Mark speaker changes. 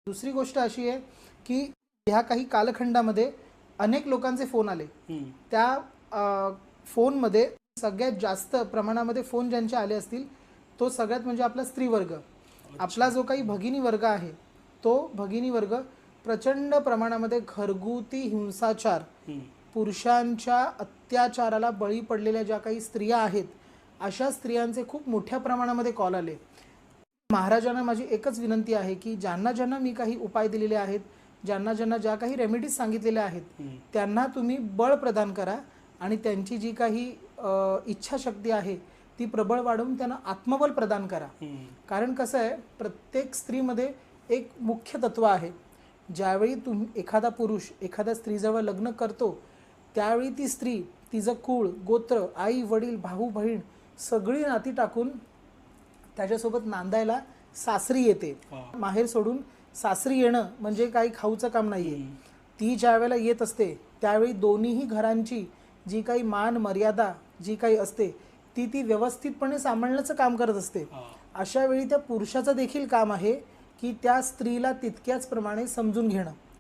Speaker 1: दुसरी गोष्ट अशी आहे की ह्या काही कालखंडामध्ये अनेक लोकांचे फोन आले. त्या फोनमध्ये सगळ्यात जास्त प्रमाणामध्ये फोन ज्यांचे आले असतील तो सगळ्यात म्हणजे आपला स्त्री वर्ग. आपला जो काही भगिनी वर्ग आहे तो भगिनी वर्ग प्रचंड प्रमाणामध्ये घरगुती हिंसाचार, पुरुषांच्या अत्याचाराला बळी पडलेल्या ज्या काही स्त्रिया आहेत अशा स्त्रियांचे खूप मोठ्या प्रमाणामध्ये कॉल आले. महाराजांना माझी एकच विनंती आहे की ज्यांना ज्यांना मी काही उपाय दिलेले आहेत, ज्यांना ज्यांना ज्या काही रेमेडीज सांगितलेल्या आहेत त्यांना तुम्ही बळ प्रदान करा आणि त्यांची जी काही इच्छाशक्ती आहे ती प्रबळ वाढवून त्यांना आत्मबल प्रदान करा. कारण कसं आहे, प्रत्येक स्त्रीमध्ये एक मुख्य तत्व आहे. ज्यावेळी एखादा पुरुष एखाद्या स्त्रीजवळ लग्न करतो त्यावेळी ती स्त्री तिचं कुळ, गोत्र, आई वडील, भाऊ बहीण सगळी नाती टाकून त्याच्यासोबत नांदायला सासरी येते. माहेर सोडून सासरी येणं म्हणजे काही खाऊचं काम नाहीये. ती ज्या वेळेला येत असते त्यावेळी दोन्हीही घरांची जी काही मान मर्यादा जी काही असते ती व्यवस्थितपणे सांभाळण्याचं काम करत असते. अशा वेळी त्या पुरुषाचं देखील काम आहे की त्या स्त्रीला तितक्याच प्रमाणे समजून घेणं.